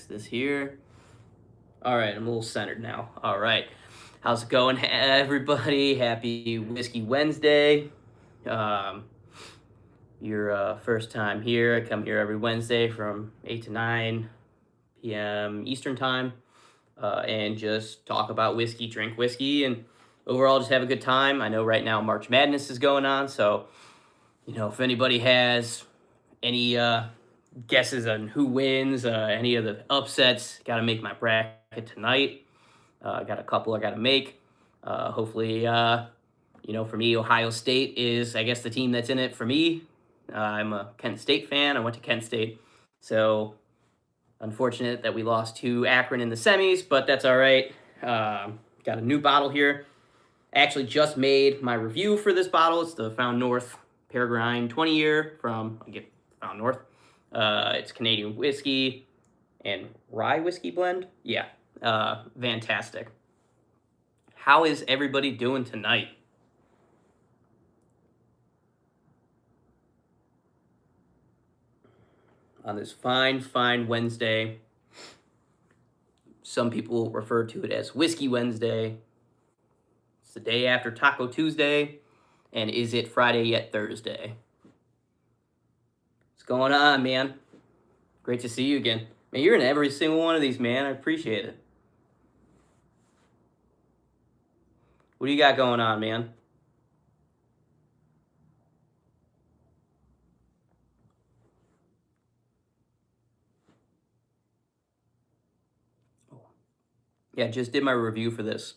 this here. All right, I'm a little centered now. All right. How's it going, everybody? Happy Whiskey Wednesday. Um, your first time here. I come here every Wednesday from 8 to 9 p.m. Eastern Time and just talk about whiskey, drink whiskey, and overall just have a good time. I know right now March Madness is going on, so, if anybody has any guesses on who wins, any of the upsets, got to make my bracket tonight. I got a couple I got to make. Hopefully, for me, Ohio State is, I guess, the team that's in it for me. I'm a Kent State fan. I went to Kent State. So, unfortunate that we lost to Akron in the semis, but that's all right. Got a new bottle here. Actually just made my review for this bottle. It's the Found North Peregrine 20-year from, Found North. It's Canadian whiskey and rye whiskey blend. Yeah, fantastic. How is everybody doing tonight? On this fine, fine Wednesday. Some people refer to it as Whiskey Wednesday. It's the day after Taco Tuesday. And is it Friday yet Thursday? What's going on, man? Great to see you again. Man, you're in every single one of these, man. I appreciate it. What do you got going on, man? Yeah, just did my review for this.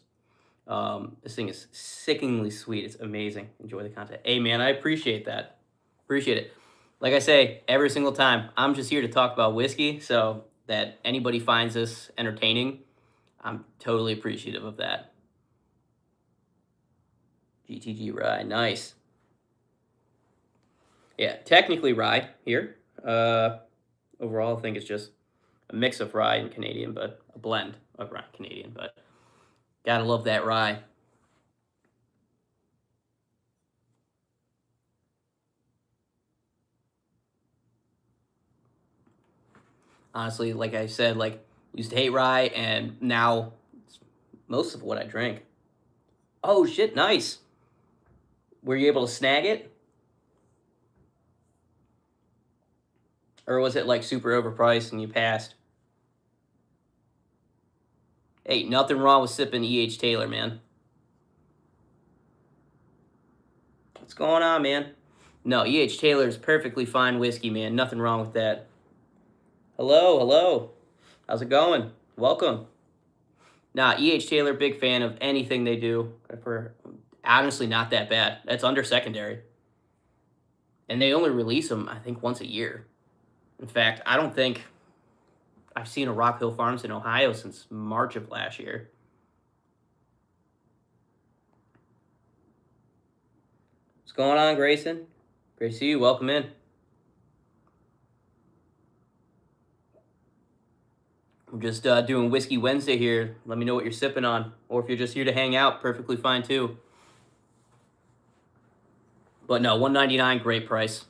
This thing is sickeningly sweet. It's amazing. Enjoy the content. Hey, man, I appreciate that. Appreciate it. Like I say, every single time, I'm just here to talk about whiskey, so that anybody finds this entertaining, I'm totally appreciative of that. GTG rye, nice. Yeah, technically rye here. Overall, I think it's just a mix of rye and Canadian, but a blend of rye and Canadian, but gotta love that rye. Honestly, like I said, used to hate rye, and now it's most of what I drink. Oh shit, nice. Were you able to snag it? Or was it super overpriced and you passed? Hey, nothing wrong with sipping E.H. Taylor, man. What's going on, man? No, E.H. Taylor is perfectly fine whiskey, man. Nothing wrong with that. Hello, hello. How's it going? Welcome. Nah, E.H. Taylor, big fan of anything they do. Honestly, not that bad. That's under secondary. And they only release them, I think, once a year. In fact, I don't think I've seen a Rock Hill Farms in Ohio since March of last year. What's going on, Grayson? Great to see you. Welcome in. I'm just doing Whiskey Wednesday here. Let me know what you're sipping on. Or if you're just here to hang out, perfectly fine too. But no, $1.99, great price.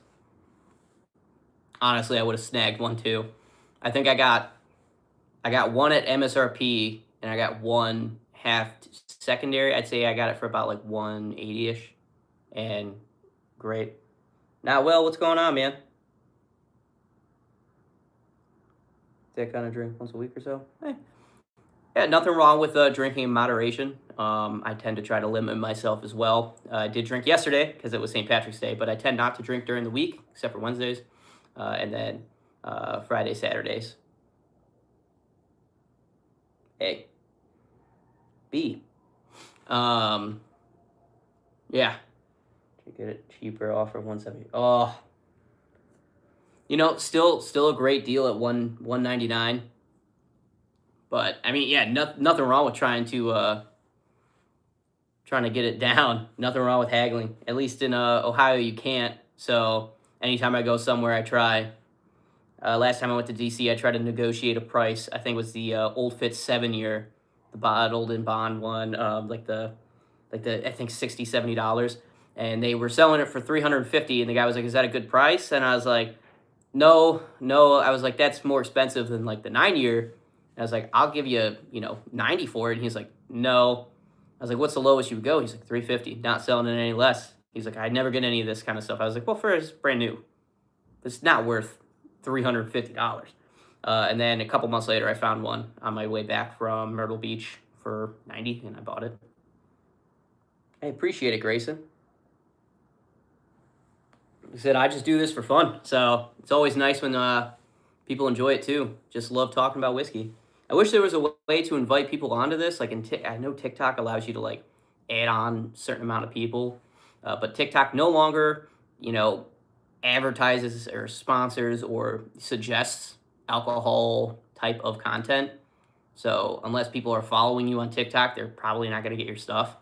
Honestly, I would have snagged one too. I think I got one at MSRP, and I got one half secondary. I'd say I got it for about 180-ish. And great. Now, Will, what's going on, man? That kind of drink once a week or so? Yeah, nothing wrong with drinking in moderation. I tend to try to limit myself as well. I did drink yesterday because it was St. Patrick's Day, but I tend not to drink during the week, except for Wednesdays, and then Friday, Saturdays. A. B. Yeah. To get it cheaper, offer 170. Oh. Still a great deal at $199. But I mean, yeah, nothing wrong with trying to get it down. Nothing wrong with haggling. At least in Ohio, you can't. So anytime I go somewhere, I try. Last time I went to DC, I tried to negotiate a price. I think it was the Old Fitz 7-year, the bottled and bond one, I think $60, $70, and they were selling it for $350, and the guy was like, "Is that a good price?" And I was like, No, no. I was like, that's more expensive than like the 9 year. I was like, I'll give you, 90 for it. And he's like, no. I was like, what's the lowest you would go? He's like, 350. Not selling it any less. He's like, I'd never get any of this kind of stuff. I was like, well, first, brand new. It's not worth $350. And then a couple months later, I found one on my way back from Myrtle Beach for 90, and I bought it. I appreciate it, Grayson. He said, I just do this for fun. So it's always nice when people enjoy it too. Just love talking about whiskey. I wish there was a way to invite people onto this. Like I know TikTok allows you to like add on a certain amount of people, but TikTok no longer, advertises or sponsors or suggests alcohol type of content. So unless people are following you on TikTok, they're probably not going to get your stuff.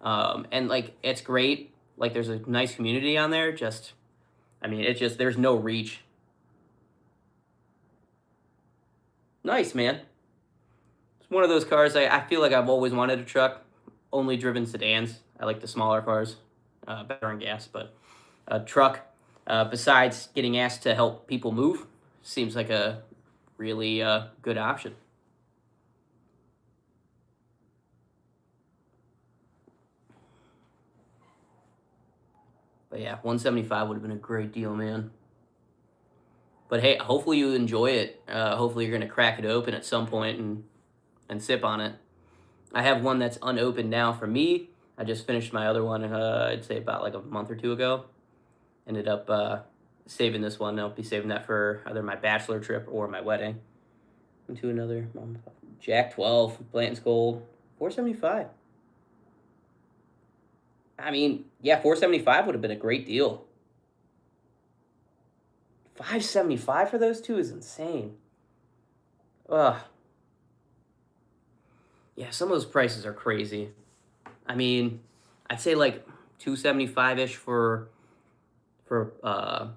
And like it's great. Like there's a nice community on there. It's just there's no reach. Nice, man. It's one of those cars I feel like I've always wanted a truck. Only driven sedans. I like the smaller cars, better on gas. But a truck, besides getting asked to help people move, seems like a really good option. But yeah, 175 would have been a great deal, man. But hey, hopefully you enjoy it. Hopefully you're gonna crack it open at some point and sip on it. I have one that's unopened now for me. I just finished my other one. I'd say about like a month or two ago. Ended up saving this one. I'll be saving that for either my bachelor trip or my wedding. Into another Jack 12 Blanton's Gold 475. Yeah, 475 would have been a great deal. 575 for those two is insane. Ugh. Yeah, some of those prices are crazy. I'd say like 275-ish for a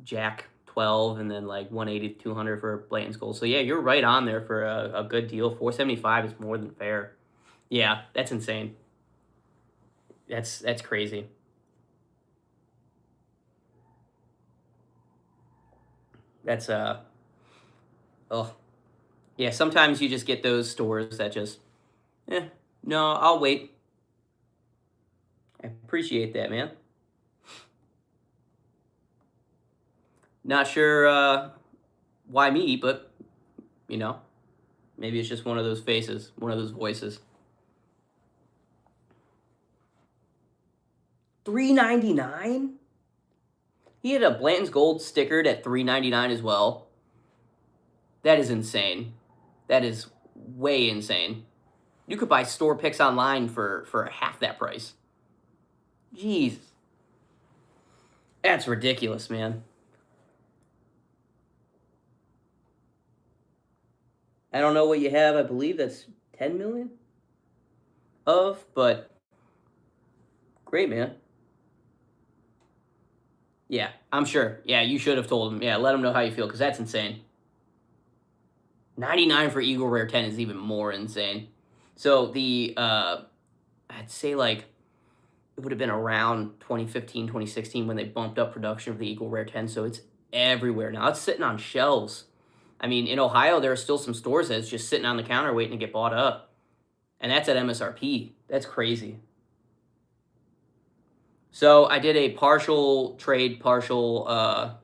Jack 12 and then like 180 to 200 for Blanton's Gold. So yeah, you're right on there for a good deal. 475 is more than fair. Yeah, that's insane. That's crazy. That's oh. Yeah, sometimes you just get those stores that just no, I'll wait. I appreciate that, man. Not sure why me, but you know, maybe it's just one of those faces, one of those voices. 399. He had a Blanton's Gold stickered at 399 as well. That is insane. That is way insane. You could buy store picks online for half that price. Jeez. That's ridiculous, man. I don't know what you have. I believe that's 10 million of, but great, man. Yeah, I'm sure. Yeah, you should have told him. Yeah, let him know how you feel because that's insane. 99 for Eagle Rare 10 is even more insane. So I'd say like it would have been around 2015, 2016 when they bumped up production of the Eagle Rare 10. So it's everywhere now. It's sitting on shelves. In Ohio, there are still some stores that's just sitting on the counter waiting to get bought up. And that's at MSRP. That's crazy. So I did a partial trade, partial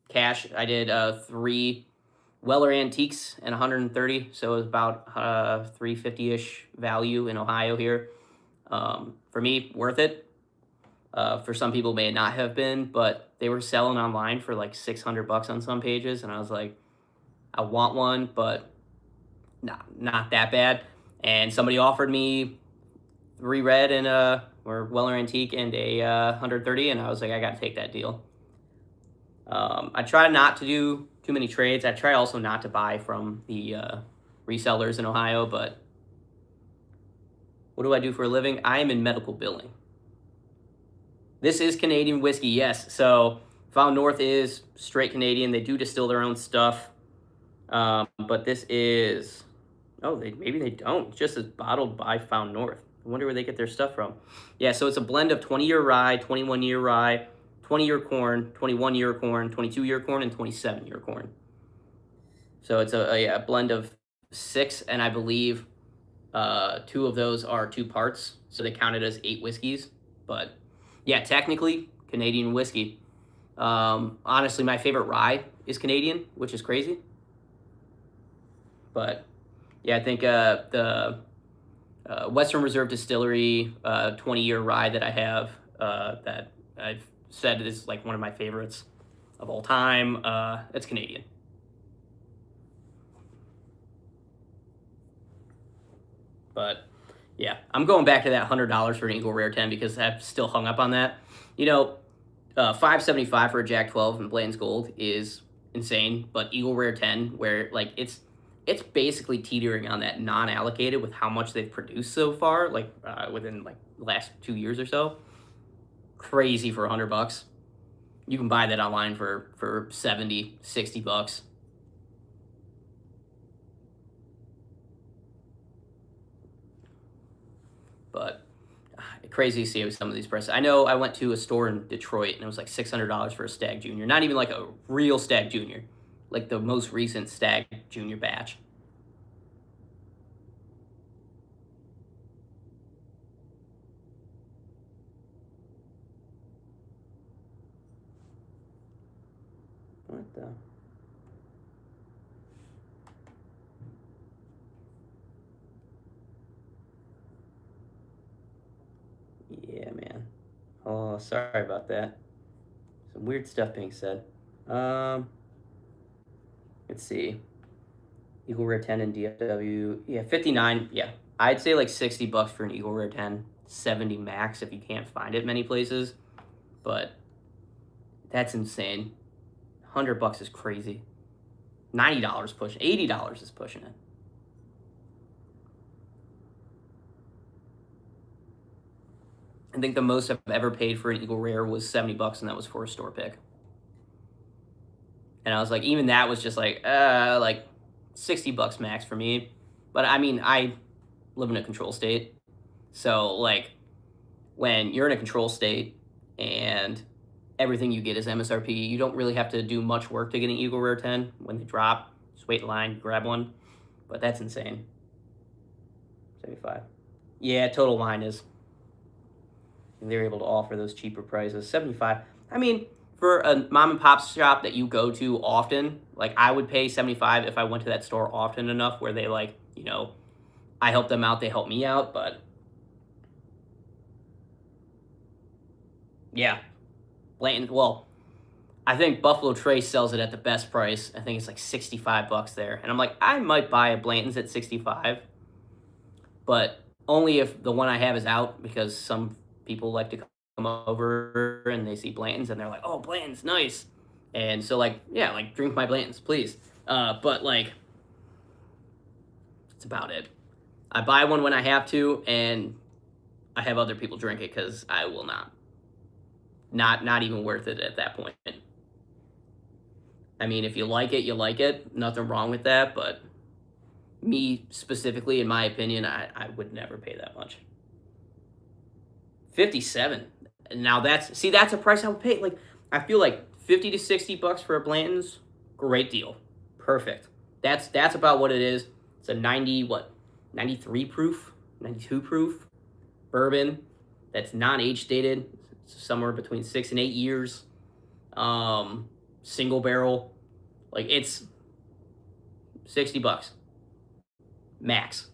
cash. I did 3 Weller Antiques and 130. So it was about 350-ish value in Ohio here. For me, worth it. For some people, may not have been, but they were selling online for like $600 on some pages, and I was like, I want one, but not that bad. And somebody offered me 3 red and or Weller Antique and a 130, and I was like, I got to take that deal. I try not to do too many trades. I try also not to buy from the resellers in Ohio, but what do I do for a living? I am in medical billing. This is Canadian whiskey, yes. So Found North is straight Canadian. They do distill their own stuff. But this is, maybe they don't. It's just as bottled by Found North. I wonder where they get their stuff from. Yeah, so it's a blend of 20-year rye, 21-year rye, 20-year corn, 21-year corn, 22-year corn, and 27-year corn. So it's a blend of 6, and I believe 2 of those are 2 parts, so they count it as 8 whiskeys. But yeah, technically Canadian whiskey. Honestly, my favorite rye is Canadian, which is crazy. But yeah, I think the Western Reserve Distillery 20-year rye that I have that I've said is like one of my favorites of all time. It's Canadian. But yeah, I'm going back to that $100 for an Eagle Rare 10 because I've still hung up on that. You know, $575 for a Jack 12 and Blanton's Gold is insane, but Eagle Rare 10, where like it's basically teetering on that non-allocated with how much they've produced so far, like within like the last 2 years or so. Crazy for $100. You can buy that online for 70, 60 bucks. But crazy to see some of these prices. I know I went to a store in Detroit and it was like $600 for a Stag Junior. Not even like a real Stag Junior, like the most recent Stag Junior batch. What the? Yeah, man. Oh, sorry about that. Some weird stuff being said. Let's see. Eagle Rare 10 and DFW. Yeah, 59. Yeah. I'd say like 60 bucks for an Eagle Rare 10. 70 max if you can't find it many places. But that's insane. $100 is crazy. $90 pushing. $80 is pushing it. I think the most I've ever paid for an Eagle Rare was 70 bucks, and that was for a store pick. And I was like, even that was just like 60 bucks max for me. But I mean, I live in a control state. So like when you're in a control state and everything you get is MSRP, you don't really have to do much work to get an Eagle Rare 10 when they drop. Just wait in line, grab one. But that's insane. 75. Yeah, Total Wine is. And they're able to offer those cheaper prices. 75. I mean, for a mom and pop shop that you go to often, like I would pay 75 if I went to that store often enough where they like, you know, I help them out, they help me out, but yeah. Blanton, well, I think Buffalo Trace sells it at the best price. I think it's like 65 bucks there. And I'm like, I might buy a Blanton's at 65, but only if the one I have is out because some people like to come over and they see Blanton's and they're like, oh, Blanton's nice. And so like, yeah, like drink my Blanton's, please. But like, that's about it. I buy one when I have to, and I have other people drink it because I will not. Not even worth it at that point. I mean, if you like it, you like it. Nothing wrong with that, but me specifically, in my opinion, I would never pay that much. 57. Now that's a price I would pay. Like I feel like 50 to 60 bucks for a Blanton's, great deal. Perfect. That's about what it is. It's a 93 proof, 92 proof bourbon that's non-age dated. It's somewhere between 6 and 8 years. Single barrel. Like it's 60 bucks. Max.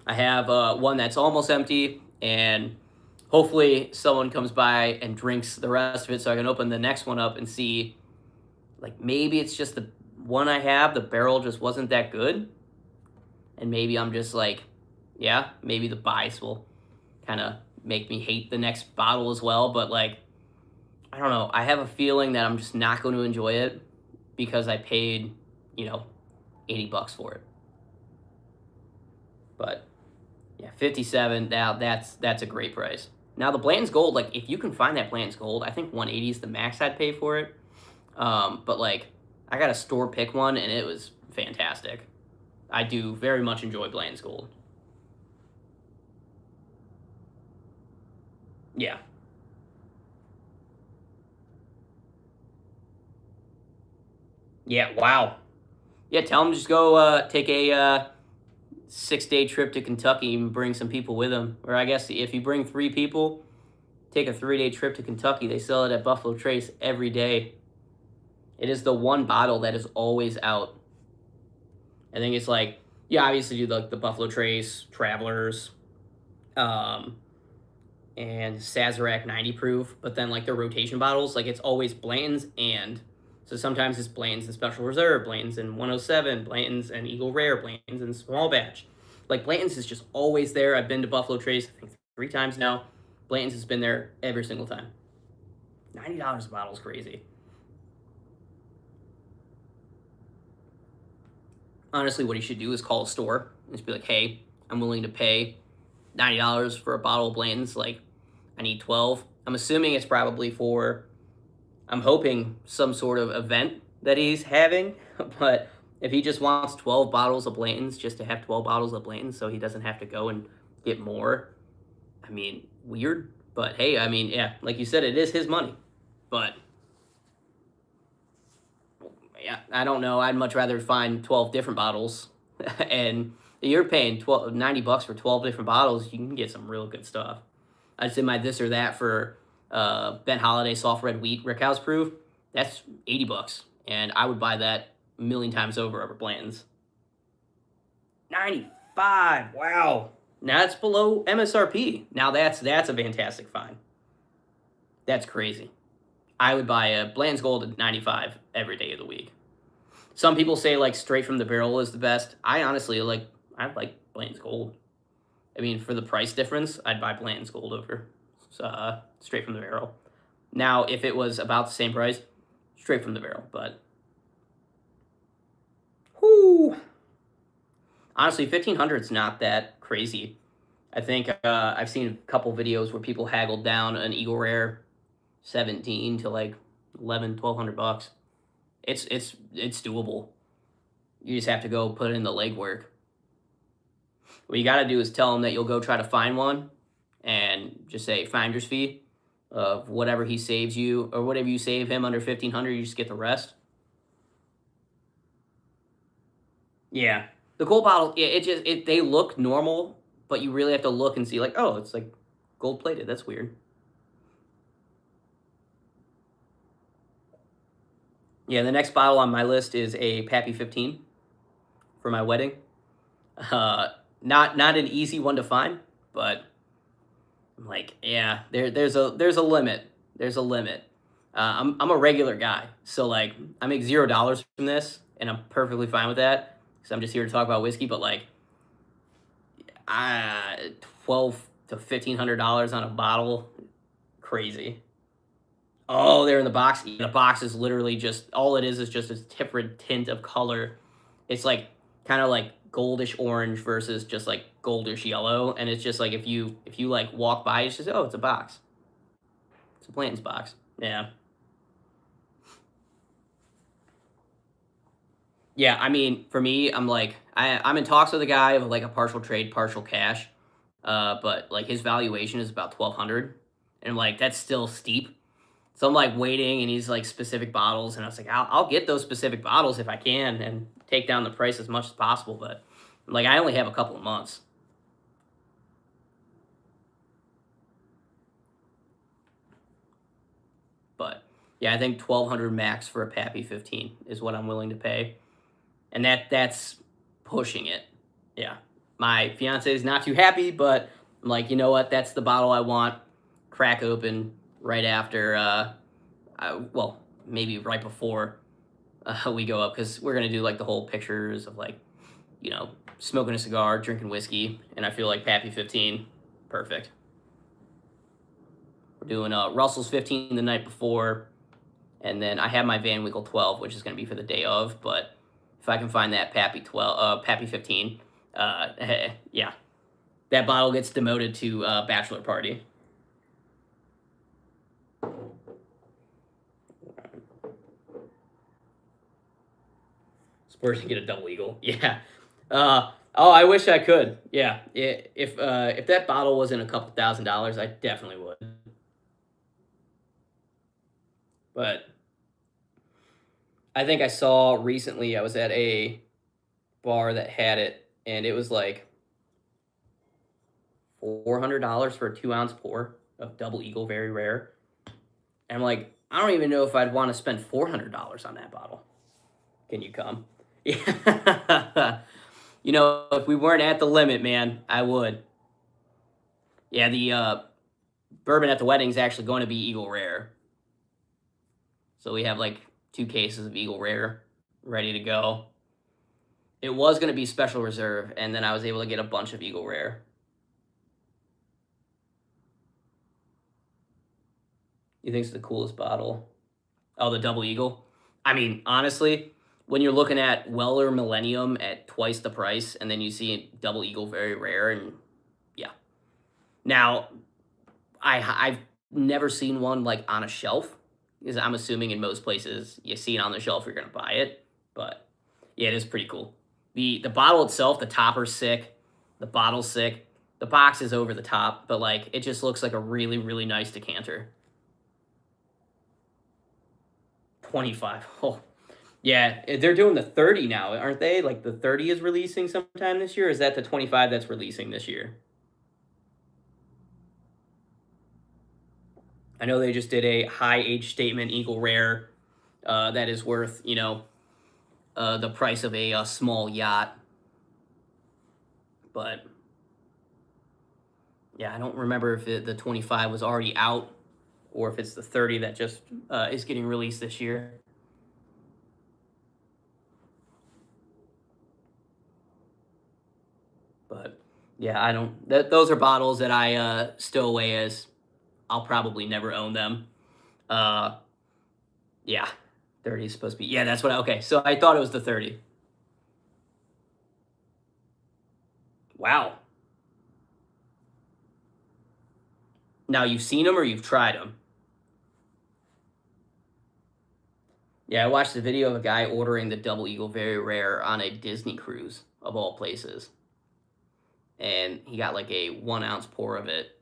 I have one that's almost empty, and hopefully someone comes by and drinks the rest of it so I can open the next one up and see, like, maybe it's just the one I have, the barrel just wasn't that good, and maybe I'm just like, yeah, maybe the bias will kind of make me hate the next bottle as well, but, like, I don't know. I have a feeling that I'm just not going to enjoy it because I paid, 80 bucks for it. But yeah, 57. Now that's a great price. Now the Blanton's Gold, like if you can find that Blanton's Gold, I think 180 is the max I'd pay for it. But like I got a store pick one and it was fantastic. I do very much enjoy Blanton's Gold. Yeah. Yeah. Wow. Yeah. Tell him just go take a 6-day trip to Kentucky and bring some people with him. Or I guess if you bring 3 people, take a 3-day trip to Kentucky. They sell it at Buffalo Trace every day. It is the one bottle that is always out. I think it's like, yeah, obviously do like the Buffalo Trace, Travelers, um, and Sazerac 90 proof, but then like their rotation bottles, like it's always Blanton's and so sometimes it's Blanton's and Special Reserve, Blanton's and 107, Blanton's and Eagle Rare, Blanton's and Small Batch. Like Blanton's is just always there. I've been to Buffalo Trace, I think 3 times now. Blanton's has been there every single time. $90 a bottle is crazy. Honestly, what he should do is call a store and just be like, hey, I'm willing to pay $90 for a bottle of Blanton's. Like, I need 12. I'm assuming it's probably for, I'm hoping, some sort of event that he's having. But if he just wants 12 bottles of Blanton's just to have 12 bottles of Blanton's so he doesn't have to go and get more, I mean, weird. But hey, I mean, yeah, like you said, it is his money. But yeah, I don't know. I'd much rather find 12 different bottles. And you're paying 90 bucks for 12 different bottles. You can get some real good stuff. I'd say my this or that for Ben Holiday Soft Red Wheat Rickhouse Proof. That's 80 bucks. And I would buy that a million times over Blanton's. 95. Wow. Now that's below MSRP. Now that's a fantastic find. That's crazy. I would buy a Bland's Gold at 95 every day of the week. Some people say like straight from the barrel is the best. I honestly I like Bland's Gold. I mean, for the price difference, I'd buy Bland's Gold over straight from the barrel. Now, if it was about the same price, straight from the barrel. But, whoo, honestly, 1,500 is not that crazy. I think I've seen a couple videos where people haggled down an Eagle Rare 17 to like 1,200 bucks. It's doable. You just have to go put in the legwork. What you got to do is tell him that you'll go try to find one and just say finder's fee of whatever he saves you or whatever you save him under 1,500, you just get the rest. Yeah. The gold bottle, they look normal, but you really have to look and see like, oh, it's like gold plated. That's weird. Yeah, the next bottle on my list is a Pappy 15 for my wedding. Not an easy one to find, but I'm like, yeah, there's a limit. There's a limit. I'm a regular guy, so like I make $0 from this, and I'm perfectly fine with that because I'm just here to talk about whiskey. But like, 12 to $1,500 on a bottle, crazy. Oh, they're in the box. The box is literally just all it is just a different tint of color. It's like kind of like goldish orange versus just like goldish yellow, and it's just like if you like walk by, it's just, oh, it's a box. It's a Blanton's box. Yeah. Yeah, I mean, for me, I'm like I'm in talks with a guy of like a partial trade, partial cash. But like his valuation is about 1,200, and I'm like that's still steep. So I'm like waiting, and he's like specific bottles, and I was like, I'll get those specific bottles if I can, and take down the price as much as possible. But like I only have a couple of months. But yeah, I think 1,200 max for a Pappy 15 is what I'm willing to pay, and that's pushing it. Yeah, my fiance is not too happy, but I'm like, you know what? That's the bottle I want. Crack open right after. Well, maybe right before we go up because we're gonna do like the whole pictures of like, smoking a cigar, drinking whiskey, and I feel like Pappy 15, perfect. We're doing Russell's 15 the night before, and then I have my Van Winkle 12, which is gonna be for the day of. But if I can find that Pappy 15, yeah, that bottle gets demoted to bachelor party. Spurs can get a double eagle. Yeah. Oh, I wish I could. Yeah. If that bottle wasn't a couple $1,000s, I definitely would. But I think I saw recently, I was at a bar that had it, and it was like $400 for a 2-ounce pour of Double Eagle Very Rare. And I'm like, I don't even know if I'd want to spend $400 on that bottle. Can you come? Yeah. If we weren't at the limit, man, I would. Yeah, the bourbon at the wedding is actually going to be Eagle Rare. So we have like 2 cases of Eagle Rare ready to go. It was going to be Special Reserve, and then I was able to get a bunch of Eagle Rare. You think it's the coolest bottle? Oh, the Double Eagle? I mean, honestly, when you're looking at Weller Millennium at twice the price, and then you see Double Eagle Very Rare, and yeah. Now, I've never seen one like on a shelf, because I'm assuming in most places you see it on the shelf, you're gonna buy it. But yeah, it is pretty cool. The bottle itself, the topper's sick, the bottle's sick, the box is over the top, but like it just looks like a really, really nice decanter. 25. Oh, yeah, they're doing the 30 now, aren't they? Like the 30 is releasing sometime this year. Or is that the 25 that's releasing this year? I know they just did a high age statement Eagle Rare that is worth, the price of a small yacht. But yeah, I don't remember if the 25 was already out or if it's the 30 that just is getting released this year. But yeah, I don't. Those are bottles that I stow away as I'll probably never own them. Uh, yeah, 30 is supposed to be. Yeah, that's what. Okay, so I thought it was the 30. Wow. Now you've seen them or you've tried them? Yeah, I watched a video of a guy ordering the Double Eagle Very Rare on a Disney cruise of all places, and he got like a 1-ounce pour of it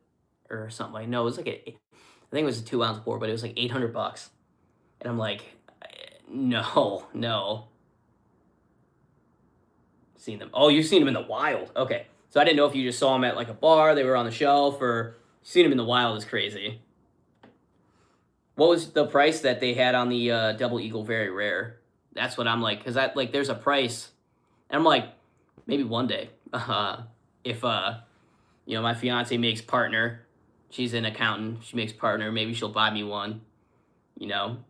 or something. Like no, it was like I think it was a 2-ounce pour, but it was like $800. And I'm like, no, no. Seen them. Oh, you've seen them in the wild. Okay. So I didn't know if you just saw them at like a bar, they were on the shelf, or seen them in the wild is crazy. What was the price that they had on the Double Eagle Very Rare? That's what I'm like, because there's a price, and I'm like, maybe one day, if my fiance makes partner, she's an accountant, she makes partner, maybe she'll buy me one,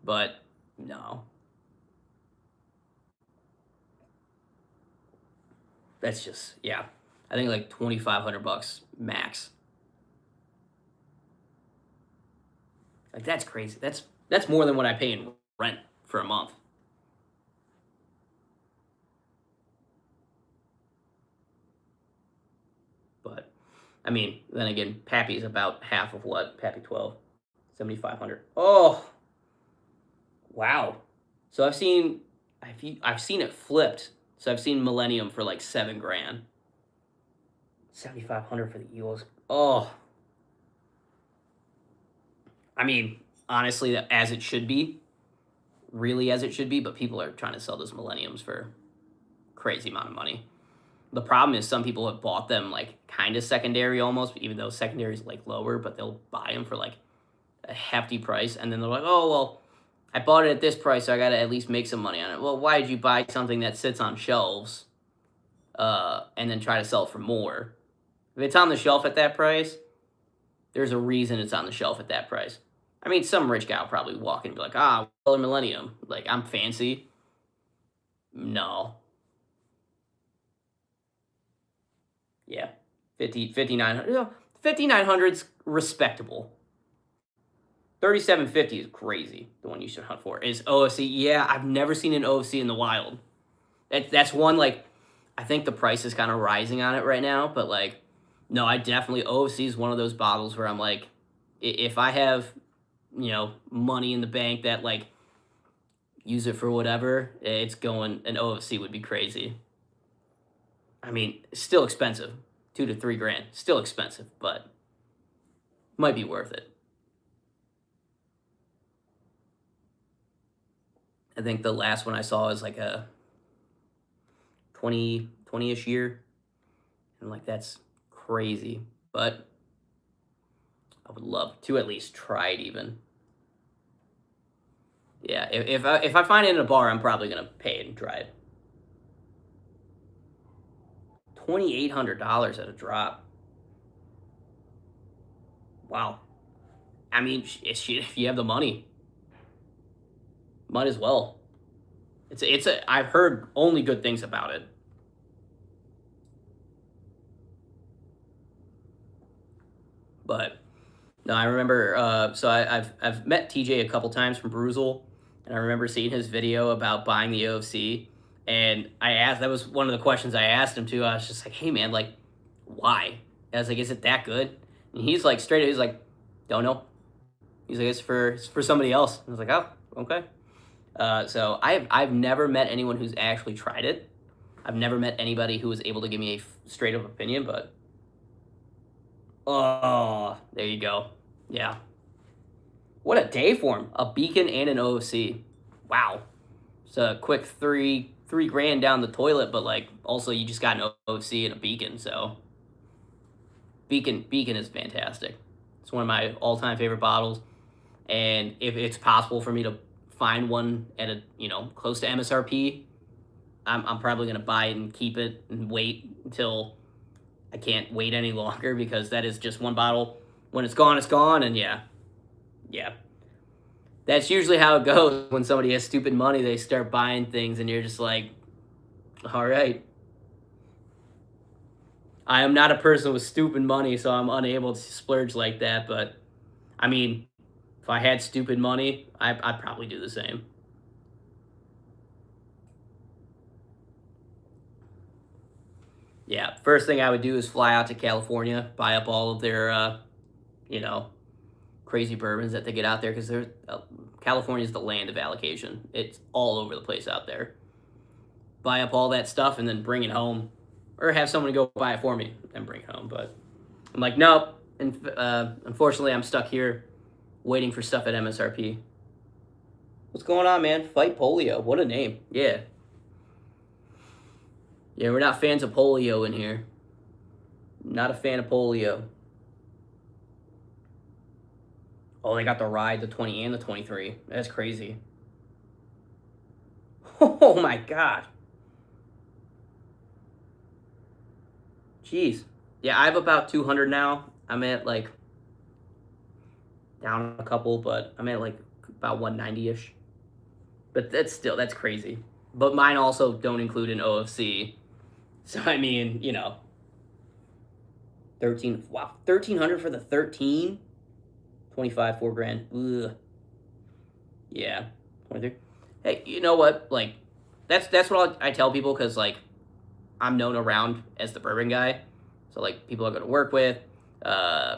but no, that's just yeah. I think like $2,500 max. Like that's crazy. That's more than what I pay in rent for a month. But I mean, then again, Pappy's about half of what Pappy 12, 7,500. Oh, wow. So I've seen it flipped. So I've seen Millennium for like 7 grand. 7,500 for the Eagles. Oh, I mean, honestly, as it should be, really as it should be. But people are trying to sell those Millenniums for crazy amount of money. The problem is some people have bought them like kind of secondary almost, even though secondary is like lower, but they'll buy them for like a hefty price, and then they're like, oh well, I bought it at this price, so I gotta at least make some money on it. Well, why did you buy something that sits on shelves, and then try to sell it for more? If it's on the shelf at that price, there's a reason it's on the shelf at that price. I mean, some rich guy will probably walk in and be like, well, Millennium, like I'm fancy. No, yeah, 5,900. 5,900's respectable. 3,750 is crazy. The one you should hunt for is OFC. Yeah, I've never seen an OFC in the wild. That's one like I think the price is kind of rising on it right now, but like no, I definitely OFC is one of those bottles where I'm like, if I have money in the bank that like use it for whatever, it's going an OFC would be crazy. I mean, it's still expensive, 2 to 3 grand, still expensive, but might be worth it. I think the last one I saw was like a 20-ish year. And like, that's crazy. But I would love to at least try it even. Yeah, if I find it in a bar, I'm probably gonna pay it and try it. $2,800 at a drop. Wow. I mean, if you have the money, might as well. I've heard only good things about it. But no, I remember. So I've met TJ a couple times from Bruzel, and I remember seeing his video about buying the OFC. And I asked, that was one of the questions I asked him too. I was just like, "Hey man, like, why?" I was like, "Is it that good?" And he's like, straight. He's like, "Don't know." He's like, it's for somebody else." I was like, "Oh, okay." So I've never met anyone who's actually tried it. I've never met anybody who was able to give me a straight up opinion, but oh, there you go. Yeah. What a day for him. A beacon and an OFC. Wow. It's a quick three grand down the toilet, but like also you just got an OFC and a beacon, so beacon is fantastic. It's one of my all-time favorite bottles. And if it's possible for me to find one at a, close to MSRP, I'm probably gonna buy it and keep it and wait until I can't wait any longer, because that is just one bottle. When it's gone, and yeah. That's usually how it goes when somebody has stupid money. They start buying things, and you're just like, all right. I am not a person with stupid money, so I'm unable to splurge like that. But I mean, if I had stupid money, I'd probably do the same. Yeah, first thing I would do is fly out to California, buy up all of their, you know, crazy bourbons that they get out there, because California is the land of allocation. It's all over the place out there. Buy up all that stuff and then bring it home, or have someone go buy it for me and bring it home. But I'm like, nope. And unfortunately, I'm stuck here waiting for stuff at MSRP. What's going on, man? Fight polio. What a name. Yeah. Yeah, we're not fans of polio in here. Not a fan of polio. Oh, they got the ride, the 20 and the 23. That's crazy. Oh my god. Jeez. Yeah, I have about 200 now. I'm at like down a couple, but I'm at like about 190-ish. But that's crazy. But mine also don't include an OFC. So I mean, 13, wow, 1,300 for the 13? 25, 4 grand. Ugh. Yeah. 23. Hey, you know what? Like, that's what I tell people, because like I'm known around as the bourbon guy. So like people I go to work with,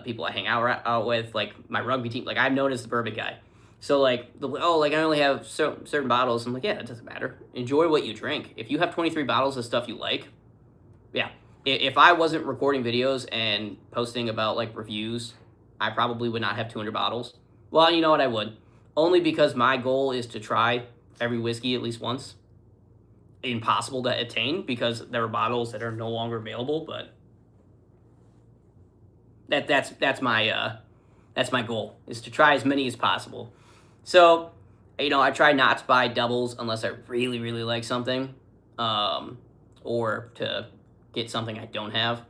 people I hang out with, like my rugby team, like I'm known as the bourbon guy. So like like I only have certain bottles. I'm like, yeah, it doesn't matter. Enjoy what you drink. If you have 23 bottles of stuff you like, yeah. If I wasn't recording videos and posting about like reviews, I probably would not have 200 bottles. Well, you know what, I would. Only because my goal is to try every whiskey at least once. Impossible to attain because there are bottles that are no longer available, but that's my goal, is to try as many as possible. So, I try not to buy doubles unless I really, really like something, or to get something I don't have.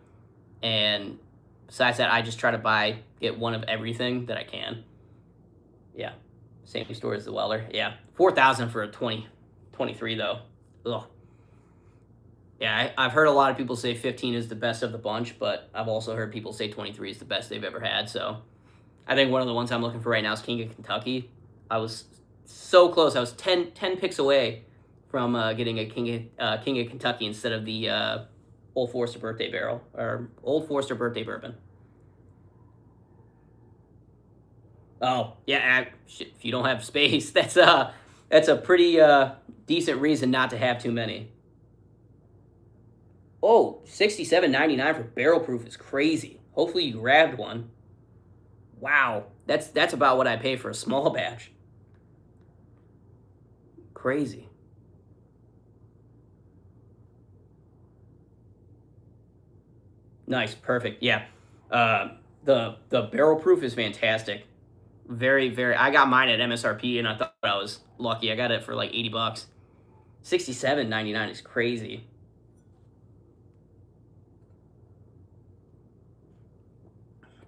And besides that, I just try to get one of everything that I can. Yeah, same story as the Weller. Yeah, 4,000 for a 23 though. Ugh. Yeah, I've heard a lot of people say 15 is the best of the bunch, but I've also heard people say 23 is the best they've ever had. So I think one of the ones I'm looking for right now is King of Kentucky. I was so close. I was 10 picks away from getting a King of Kentucky instead of the Old Forester birthday barrel, or Old Forester birthday bourbon. Oh yeah, shit, if you don't have space, that's a pretty decent reason not to have too many. Oh, 67.99 for barrel proof is crazy. Hopefully you grabbed one. Wow, that's about what I pay for a small batch. Crazy. Nice, perfect. Yeah. Uh, the barrel proof is fantastic. Very, very. I got mine at MSRP, and I thought I was lucky. I got it for like $80. 67.99 is crazy.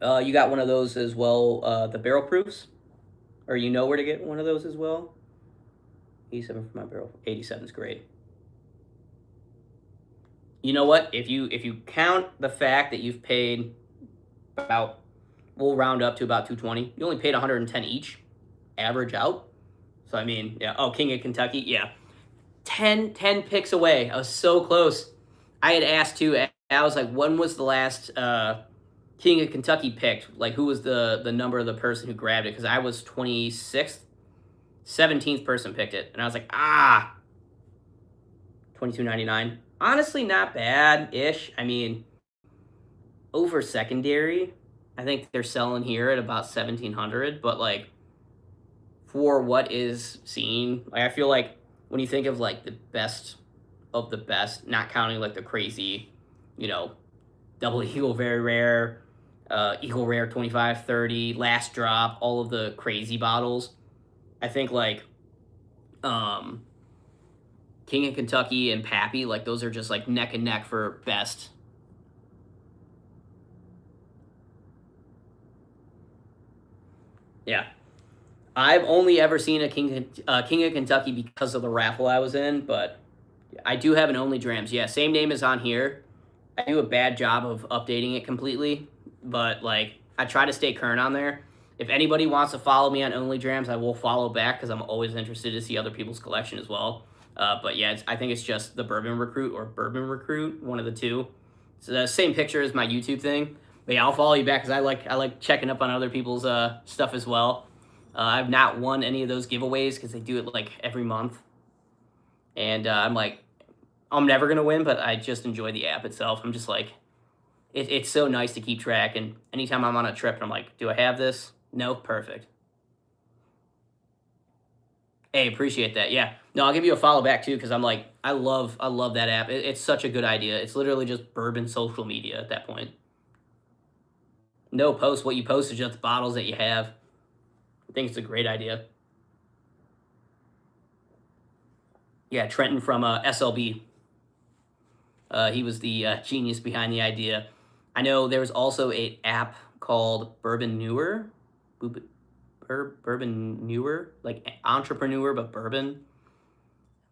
You got one of those as well. The barrel proofs, or you know where to get one of those as well. 87 for my barrel. 87 is great. You know what? If you count the fact that you've paid about, we'll round up to about 220. You only paid 110 each, average out. So I mean, yeah. Oh, King of Kentucky, yeah. 10 picks away. I was so close. I had asked too. I was like, when was the last King of Kentucky picked? Like, who was the number of the person who grabbed it? Because I was 26th, 17th person picked it, and I was like, 22.99. Honestly, not bad ish. I mean, over secondary, I think they're selling here at about 1,700. But like, for what is seen, like I feel like when you think of like the best of the best, not counting like the crazy, you know, double eagle very rare, eagle rare 25, 30, last drop, all of the crazy bottles. I think like King of Kentucky and Pappy, like those are just like neck and neck for best. Yeah. I've only ever seen a King of Kentucky because of the raffle I was in, but I do have an Only Drams. Yeah, same name as on here. I do a bad job of updating it completely, but like I try to stay current on there. If anybody wants to follow me on Only Drams, I will follow back because I'm always interested to see other people's collection as well. But yeah, I think it's just the Bourbon Recruit or Bourbon Recruit, one of the two. So the same picture as my YouTube thing. But yeah, I'll follow you back because I like checking up on other people's stuff as well. I've not won any of those giveaways because they do it like every month, and I'm like, I'm never gonna win, but I just enjoy the app itself. I'm just like, it's so nice to keep track. And anytime I'm on a trip, I'm like, do I have this? No, perfect. Hey, appreciate that. Yeah, no, I'll give you a follow back too because I'm like, I love that app. It's such a good idea. It's literally just Bourbon social media at that point. No post. What you post is just bottles that you have. I think it's a great idea. Yeah, Trenton from SLB. He was the genius behind the idea. I know there was also an app called Bourbon Newer, Bourbon Newer, like entrepreneur but bourbon.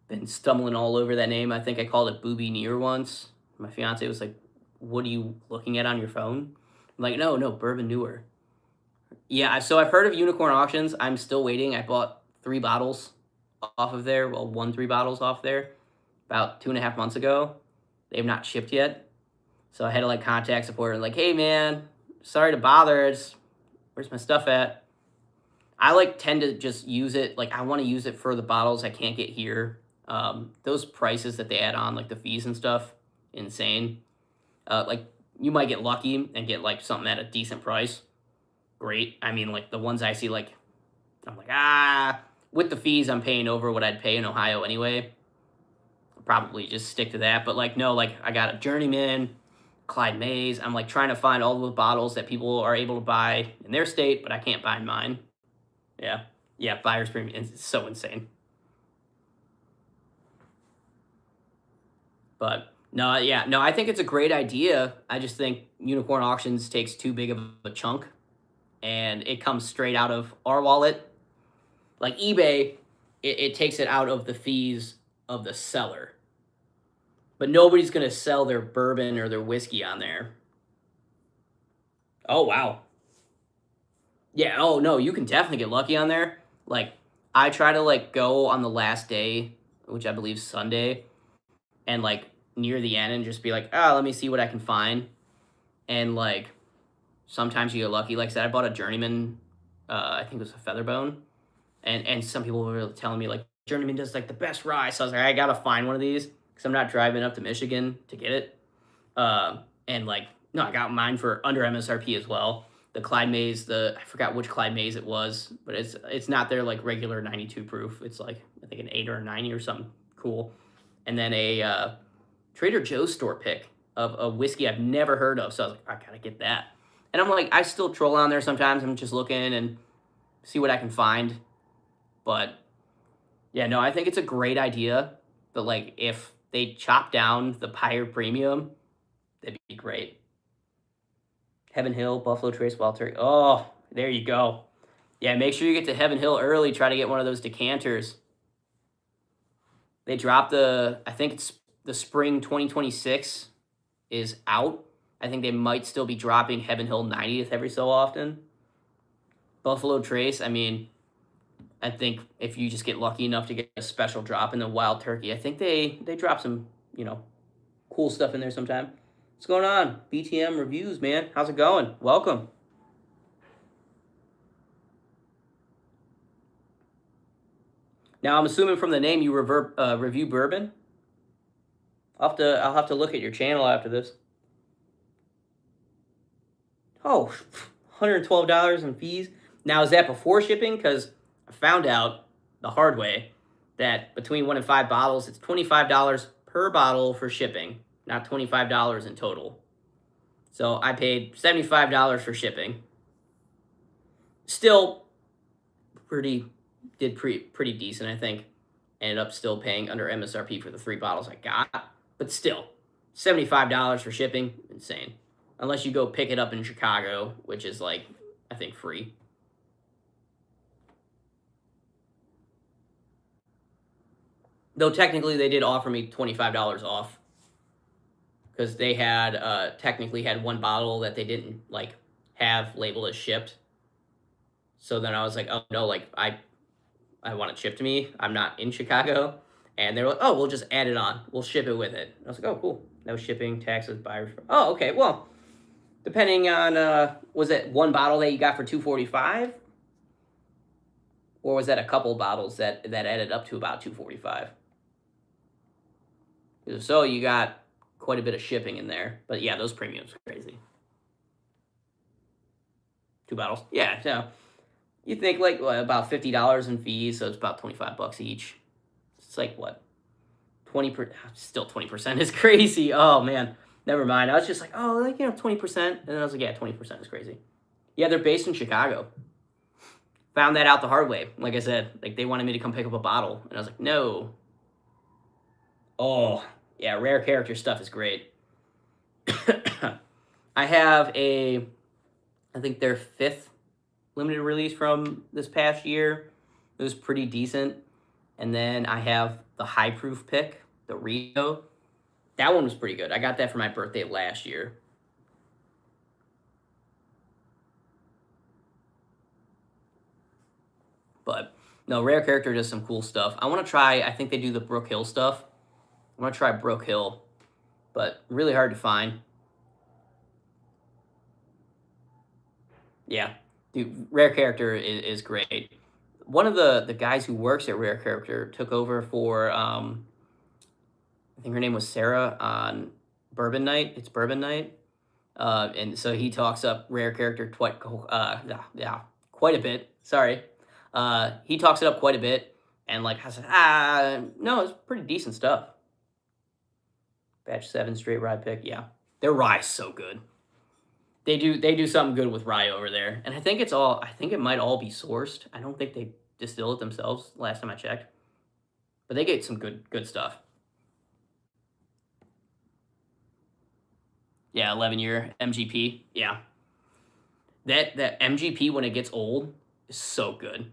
Been stumbling all over that name. I think I called it Booby Near once. My fiance was like, "What are you looking at on your phone?" I'm like, "No, Bourbon Newer." Yeah, so I've heard of Unicorn Auctions. I'm still waiting. I bought 3 bottles off of there. Well, 3 bottles off there about 2.5 months ago. They have not shipped yet. So I had to like contact support and like, hey man, sorry to bother. Where's my stuff at? I like tend to just use it. Like I want to use it for the bottles I can't get here. Those prices that they add on, like the fees and stuff, insane. Like you might get lucky and get like something at a decent price. Great. I mean, like the ones I see, like I'm like, with the fees, I'm paying over what I'd pay in Ohio anyway. I'll probably just stick to that. But like, no, like I got a Journeyman, Clyde Mays. I'm like trying to find all the bottles that people are able to buy in their state, but I can't buy mine. Yeah, yeah, buyer's premium. It's so insane. But no, yeah, no, I think it's a great idea. I just think Unicorn Auctions takes too big of a chunk, and it comes straight out of our wallet. Like eBay, it takes it out of the fees of the seller. But nobody's gonna sell their bourbon or their whiskey on there. Oh wow. Yeah, oh no, you can definitely get lucky on there. Like I try to like go on the last day, which I believe is Sunday, and like near the end and just be like, let me see what I can find. And like sometimes you get lucky. Like I said, I bought a Journeyman, I think it was a Featherbone. And some people were telling me like Journeyman does like the best rye. So I was like, I gotta find one of these because I'm not driving up to Michigan to get it. And like, no, I got mine for under MSRP as well. the Clyde Mays, I forgot which Clyde Mays it was, but it's not their like regular 92 proof. It's like I think an 8 or a 90 or something cool. And then a Trader Joe's store pick of a whiskey I've never heard of. So I was like, I gotta get that. And I'm like, I still troll on there sometimes. I'm just looking and see what I can find. But yeah, no, I think it's a great idea. But like, if they chop down the Pyre Premium, that'd be great. Heaven Hill, Buffalo Trace, Wild Turkey. Oh, there you go. Yeah, make sure you get to Heaven Hill early. Try to get one of those decanters. They dropped I think it's the spring 2026 is out. I think they might still be dropping Heaven Hill 90th every so often. Buffalo Trace, I mean, I think if you just get lucky enough to get a special drop in the Wild Turkey, I think they drop some, cool stuff in there sometime. What's going on? BTM Reviews, man. How's it going? Welcome. Now, I'm assuming from the name you review bourbon. I'll have to look at your channel after this. Oh, $112 in fees. Now, is that before shipping? Because I found out the hard way that between 1 and 5 bottles, it's $25 per bottle for shipping, not $25 in total. So I paid $75 for shipping. Still pretty decent, I think. Ended up still paying under MSRP for the 3 bottles I got. But still, $75 for shipping, insane. Unless you go pick it up in Chicago, which is like, I think, free. Though technically they did offer me $25 off. Because they had, technically had 1 bottle that they didn't, like, have labeled as shipped. So then I was like, oh, no, like, I want it shipped to me. I'm not in Chicago. And they were like, oh, we'll just add it on. We'll ship it with it. I was like, oh, cool. No shipping, taxes, buyers. Oh, okay, well, depending on, was it 1 bottle that you got for $245? Or was that a couple bottles that added up to about $245? So you got quite a bit of shipping in there. But yeah, those premiums are crazy. 2 bottles? Yeah, so you think like what, about $50 in fees, so it's about $25 each. It's like what? 20%, still 20% is crazy. Oh man, never mind. I was just like, oh, like, 20%. And then I was like, yeah, 20% is crazy. Yeah, they're based in Chicago. Found that out the hard way. Like I said, like they wanted me to come pick up a bottle. And I was like, no. Oh, yeah, rare character stuff is great. I have I think their 5th limited release from this past year. It was pretty decent. And then I have the high proof pick, the Rio. That one was pretty good. I got that for my birthday last year. But no, rare character does some cool stuff. I want to try, I think they do the Brook Hill stuff. I want to try Brook Hill, but really hard to find. Yeah, dude, rare character is great. One of the guys who works at Rare Character took over for, I think her name was Sarah on Bourbon Night. It's Bourbon Night. And so he talks up Rare Character quite a bit. Sorry. He talks it up quite a bit. And like I said, no, it's pretty decent stuff. Batch 7 straight rye pick. Yeah. Their rye's so good. They do something good with rye over there. And I think it might all be sourced. I don't think they distill it themselves last time I checked. But they get some good stuff. Yeah, 11-year MGP. Yeah. That MGP when it gets old is so good.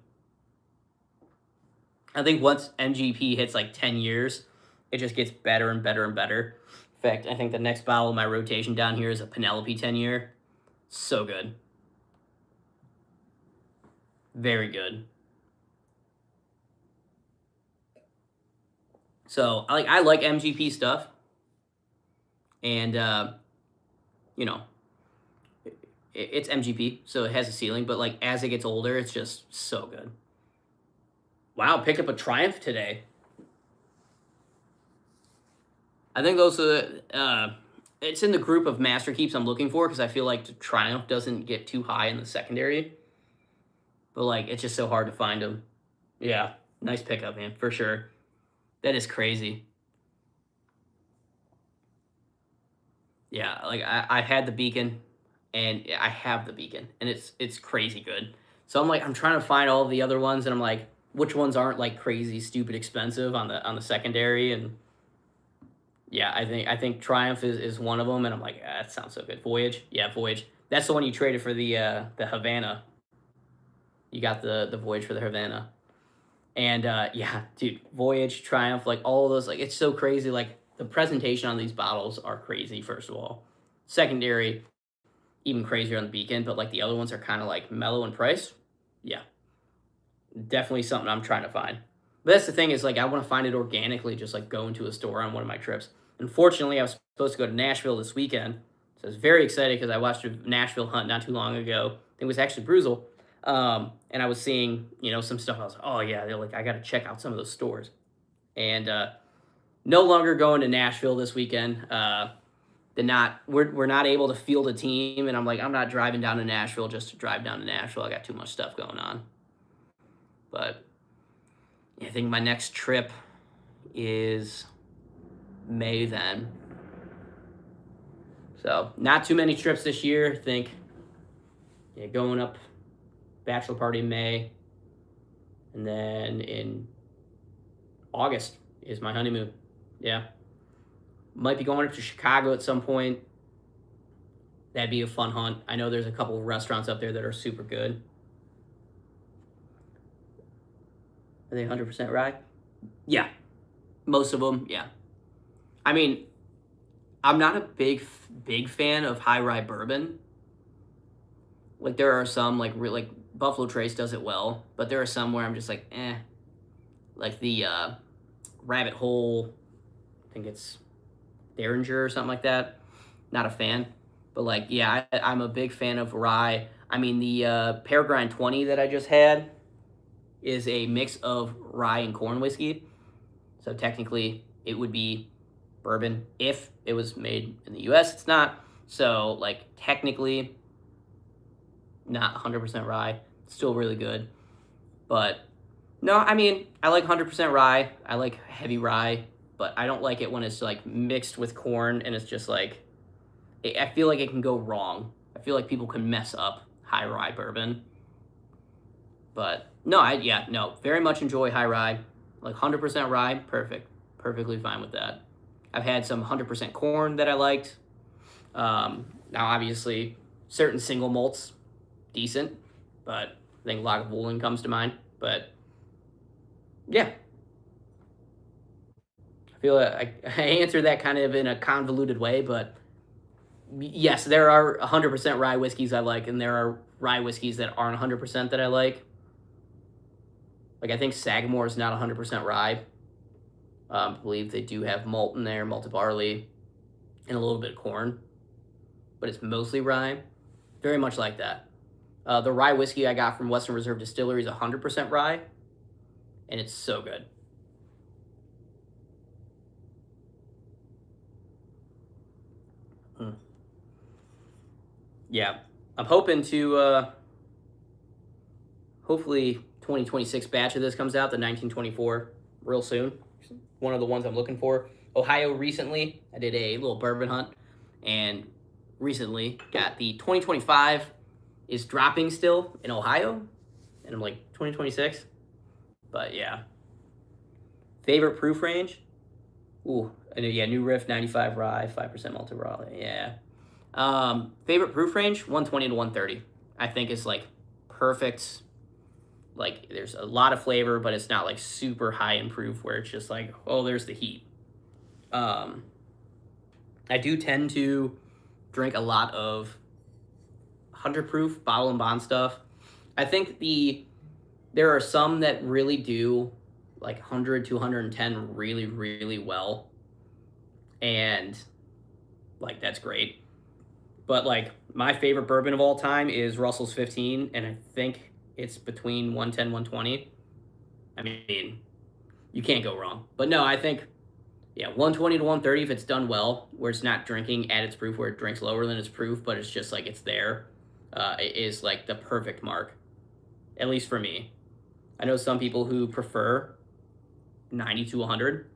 I think once MGP hits like 10 years, it just gets better and better and better. In fact, I think the next bottle in my rotation down here is a Penelope 10-year. So good. Very good. So I like MGP stuff. And it's MGP, so it has a ceiling, but like as it gets older, it's just so good. Wow, picked up a Triumph today. I think those are it's in the group of Master Keeps I'm looking for because I feel like the Triumph doesn't get too high in the secondary. But, like, it's just so hard to find them. Yeah, nice pickup, man, for sure. That is crazy. Yeah, like, I had the Beacon, and I have the Beacon, and it's crazy good. So I'm like, I'm trying to find all the other ones, and I'm like, which ones aren't, like, crazy, stupid expensive on the secondary, and yeah, I think Triumph is one of them, and I'm like, ah, that sounds so good. Voyage, yeah, Voyage. That's the one you traded for the Havana. You got the Voyage for the Havana, and yeah, dude, Voyage, Triumph, like all of those, like it's so crazy. Like the presentation on these bottles are crazy. First of all, secondary, even crazier on the Beacon, but like the other ones are kind of like mellow in price. Yeah, definitely something I'm trying to find. But that's the thing is like I want to find it organically, just like going to a store on one of my trips. Unfortunately, I was supposed to go to Nashville this weekend, so I was very excited because I watched a Nashville hunt not too long ago. It was actually Bruzel, and I was seeing some stuff. I was like, oh yeah, they're like I got to check out some of those stores, and no longer going to Nashville this weekend. We're not able to field a team, and I'm like I'm not driving down to Nashville just to drive down to Nashville. I got too much stuff going on, but I think my next trip is May then. So not too many trips this year. I think going up bachelor party in May, and then in August is my honeymoon. Yeah, might be going up to Chicago at some point. That'd be a fun hunt. I know there's a couple of restaurants up there that are super good. Are they 100% rye? Yeah, most of them. Yeah, I mean, I'm not a big fan of high rye bourbon. Like there are some like Buffalo Trace does it well, but there are some where I'm just like eh. Like the Rabbit Hole, I think it's Derringer or something like that. Not a fan, but like yeah, I'm a big fan of rye. I mean the Peregrine 20 that I just had is a mix of rye and corn whiskey, so technically it would be bourbon if it was made in the U.S. It's not, so like technically not 100% rye. Still really good, but no, I mean I like 100% rye. I like heavy rye, but I don't like it when it's like mixed with corn and it's just like I feel like it can go wrong. I feel like people can mess up high rye bourbon. But no, very much enjoy high rye. Like 100% rye, perfectly fine with that. I've had some 100% corn that I liked. Now, obviously, certain single malts, decent, but I think Lagavulin comes to mind. But yeah, I feel like I answered that kind of in a convoluted way, but yes, there are 100% rye whiskeys I like, and there are rye whiskeys that aren't 100% that I like. Like I think Sagamore is not 100% rye. I believe they do have malt in there, malted barley, and a little bit of corn, but it's mostly rye. Very much like that. The rye whiskey I got from Western Reserve Distillery is 100% rye, and it's so good. Yeah, I'm hoping to hopefully 2026 batch of this comes out, the 1924, real soon. One of the ones I'm looking for. Ohio recently, I did a little bourbon hunt, and recently got the 2025 is dropping still in Ohio, and I'm like 2026, but yeah. Favorite proof range? Ooh, yeah, New Riff 95 rye, 5% malted rye. Yeah. Favorite proof range? 120 to 130. I think is like perfect. Like there's a lot of flavor, but it's not like super high in proof where it's just like, oh, there's the heat. I do tend to drink a lot of 100 proof bottle and bond stuff. I think there are some that really do like 100 to 110 really, really well. And like that's great. But like my favorite bourbon of all time is Russell's 15, and I think it's between 110, 120. I mean, you can't go wrong. But no, I think Yeah, 120 to 130 if it's done well, where it's not drinking at its proof, where it drinks lower than its proof, but it's just like it's there. It is like the perfect mark, at least for me. I know some people who prefer 90 to 100.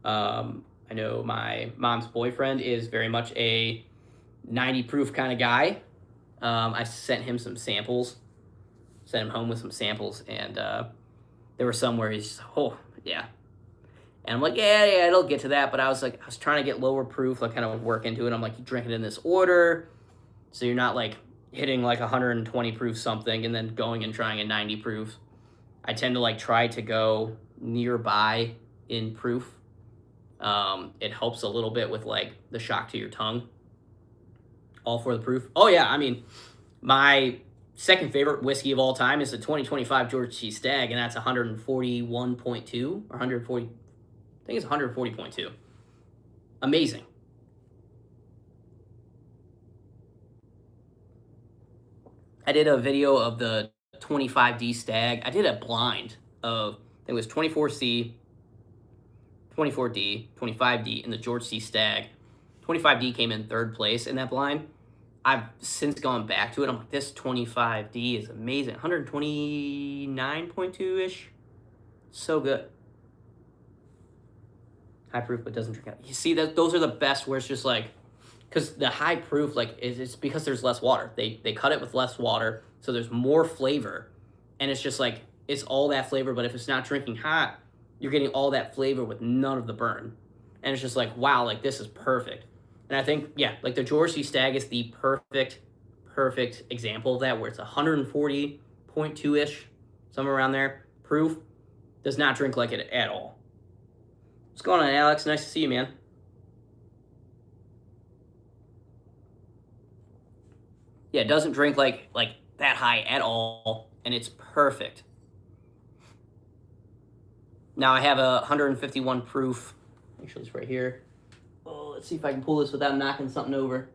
I know my mom's boyfriend is very much a 90 proof kind of guy. I sent him some samples, sent him home with some samples, and there were some where he's, oh, yeah. And I'm like, yeah, it'll get to that. But I was trying to get lower proof, like kind of work into it. I'm like, you drink it in this order, so you're not like hitting like 120 proof something and then going and trying a 90 proof. I tend to like try to go nearby in proof. It helps a little bit with like the shock to your tongue. All for the proof. Oh yeah, I mean, my second favorite whiskey of all time is the 2025 George C. Stagg, and that's 141.2 or 140. I think it's 140.2. Amazing. I did a video of the 25D Stagg. I did a blind of, I think it was 24C, 24D, 25D, and the George C. Stagg. 25D came in third place in that blind. I've since gone back to it. I'm like, this 25D is amazing. 129.2-ish. So good. High proof, but doesn't drink out. You see, that those are the best where it's just like, because the high proof, like, it's because there's less water. They cut it with less water, so there's more flavor. And it's just like, it's all that flavor, but if it's not drinking hot, you're getting all that flavor with none of the burn. And it's just like, wow, like, this is perfect. And I think, yeah, like the George C. Stagg is the perfect example of that, where it's 140.2-ish, somewhere around there. Proof does not drink like it at all. What's going on, Alex? Nice to see you, man. Yeah, it doesn't drink like that high at all, and it's perfect. Now I have a 151 proof. Actually, it's right here. Oh, let's see if I can pull this without knocking something over.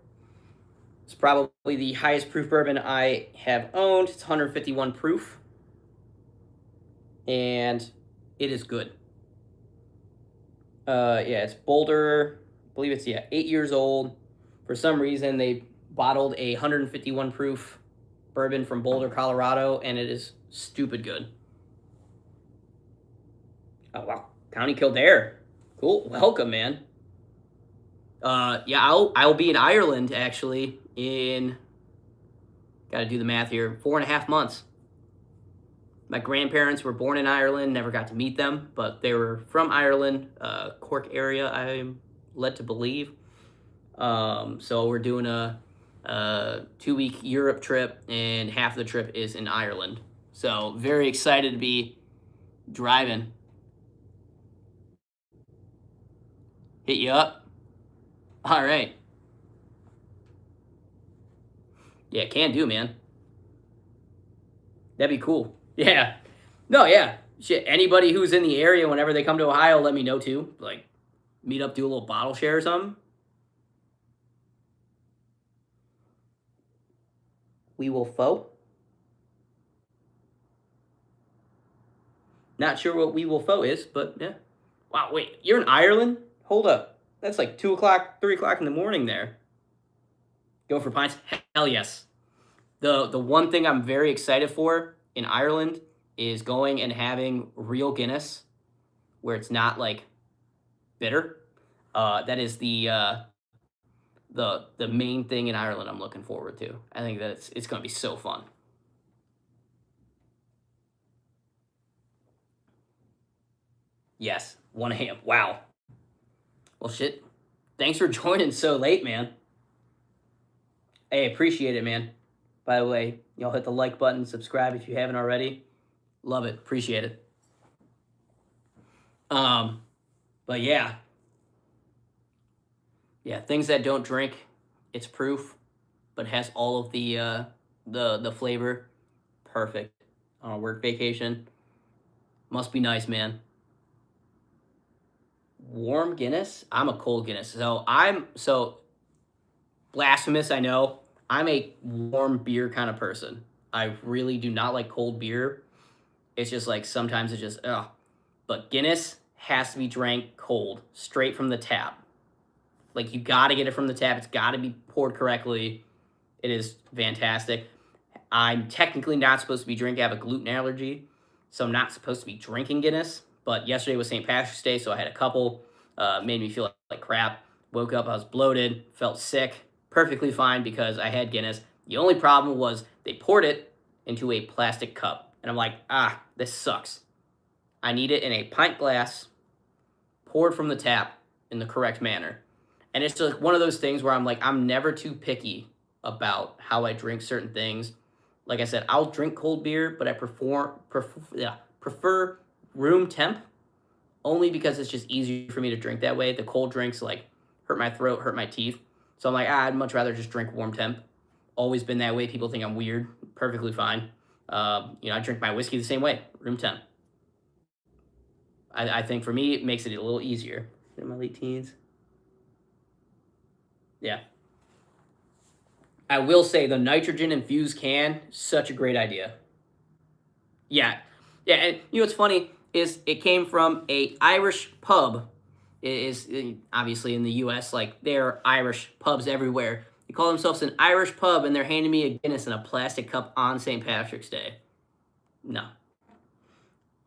It's probably the highest proof bourbon I have owned. It's 151 proof, and it is good. Yeah, it's Boulder. I believe it's 8 years old. For some reason, they bottled a 151 proof bourbon from Boulder, Colorado, and it is stupid good. Oh wow, County Kildare, cool. Welcome, man. Yeah, I'll be in Ireland actually in. Got to do the math here. 4.5 months. My grandparents were born in Ireland. Never got to meet them, but they were from Ireland, Cork area. I'm led to believe. So we're doing a 2-week Europe trip, and half the trip is in Ireland. So very excited to be driving. Hit you up. All right. Yeah, can do, man. That'd be cool. Yeah. No, yeah. Shit. Anybody who's in the area, whenever they come to Ohio, let me know too. Like, meet up, do a little bottle share or something. We will foe. Not sure what we will foe is, but yeah. Wow, wait, you're in Ireland? Hold up. That's like 2 o'clock, 3 o'clock in the morning there. Go for pints? Hell yes. The one thing I'm very excited for in Ireland is going and having real Guinness, where it's not like bitter. That is the main thing in Ireland I'm looking forward to. I think that it's going to be so fun. Yes, 1 a.m. Wow. Well, shit. Thanks for joining so late, man. Hey, appreciate it, man. By the way, y'all hit the like button, subscribe if you haven't already. Love it. Appreciate it. But yeah. Yeah, things that don't drink, it's proof, but has all of the flavor. Perfect. On a work vacation. Must be nice, man. Warm Guinness? I'm a cold Guinness. So blasphemous, I know. I'm a warm beer kind of person. I really do not like cold beer. It's just like sometimes it's just ugh. But Guinness, has to be drank cold, straight from the tap. Like, you got to get it from the tap. It's got to be poured correctly. It is fantastic. I'm technically not supposed to be drinking. I have a gluten allergy, so I'm not supposed to be drinking Guinness. But yesterday was St. Patrick's Day, so I had a couple. Made me feel like crap. Woke up, I was bloated, felt sick. Perfectly fine because I had Guinness. The only problem was they poured it into a plastic cup. And I'm like, this sucks. I need it in a pint glass, poured from the tap in the correct manner. And it's just one of those things where I'm like, I'm never too picky about how I drink certain things. Like I said, I'll drink cold beer, but I prefer room temp only because it's just easier for me to drink that way. The cold drinks like hurt my throat, hurt my teeth. So I'm like, I'd much rather just drink warm temp. Always been that way. People think I'm weird. Perfectly fine. I drink my whiskey the same way, room temp. I think for me, it makes it a little easier. In my late teens. Yeah. I will say the nitrogen infused can, such a great idea. Yeah. Yeah, and what's funny is it came from a Irish pub. It is obviously in the US, like there are Irish pubs everywhere. They call themselves an Irish pub and they're handing me a Guinness in a plastic cup on St. Patrick's Day. No.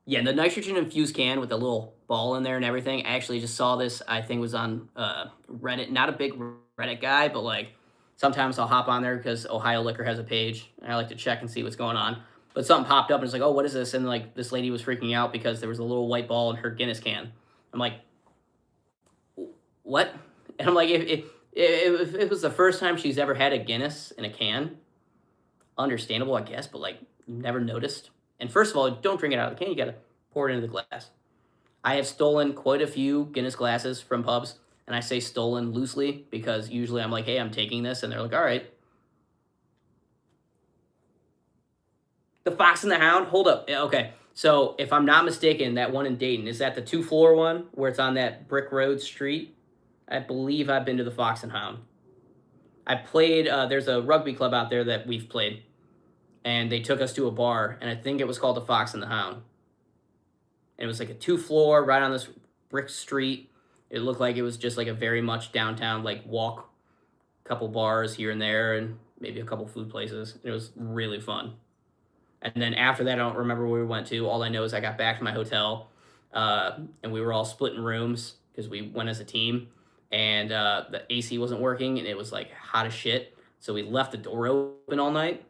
Yeah, and the nitrogen infused can with a little ball in there and everything. I actually just saw this, I think it was on Reddit. Not a big Reddit guy, but like sometimes I'll hop on there because Ohio Liquor has a page and I like to check and see what's going on. But something popped up and it's like, oh, what is this? And like this lady was freaking out because there was a little white ball in her Guinness can. I'm like, what? And I'm like, if it was the first time she's ever had a Guinness in a can, understandable, I guess, but like never noticed. And first of all, don't drink it out of the can. You got to pour it into the glass. I have stolen quite a few Guinness glasses from pubs. And I say stolen loosely because usually I'm like, hey, I'm taking this. And they're like, all right. The Fox and the Hound? Hold up. Okay. So if I'm not mistaken, that one in Dayton, is that the 2-floor one where it's on that brick road street? I believe I've been to the Fox and Hound. I played, there's a rugby club out there that we've played. And they took us to a bar, and I think it was called the Fox and the Hound. And it was like a 2-floor right on this brick street. It looked like it was just like a very much downtown, like walk, couple bars here and there, and maybe a couple food places. It was really fun. And then after that, I don't remember where we went to. All I know is I got back to my hotel, and we were all splitting rooms because we went as a team. And the AC wasn't working, and it was like hot as shit. So we left the door open all night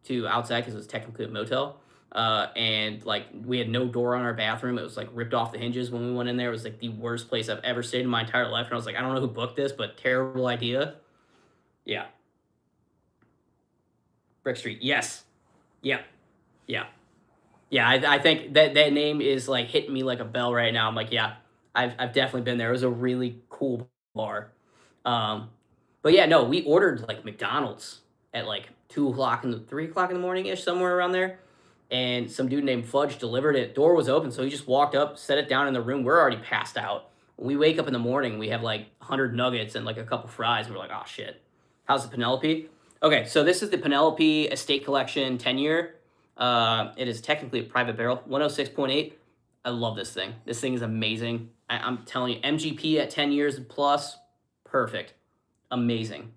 to outside because it was technically a motel. And like we had no door on our bathroom. It was like ripped off the hinges when we went in there. It was like the worst place I've ever stayed in my entire life. And I was like, I don't know who booked this, but terrible idea. Yeah. Brick Street. Yes. Yeah. Yeah. Yeah. I think that name is like hitting me like a bell right now. I'm like, yeah, I've definitely been there. It was a really cool bar. But yeah, no, we ordered like McDonald's at like 3 o'clock in the morning ish, somewhere around there. And some dude named Fudge delivered it. Door was open, so he just walked up, set it down in the room. We're already passed out. When we wake up in the morning, we have like 100 nuggets and like a couple fries. And we're like, oh shit. How's the Penelope? Okay, so this is the Penelope Estate Collection 10-year. It is technically a private barrel, 106.8. I love this thing. This thing is amazing. I'm telling you, MGP at 10 years plus, perfect. Amazing.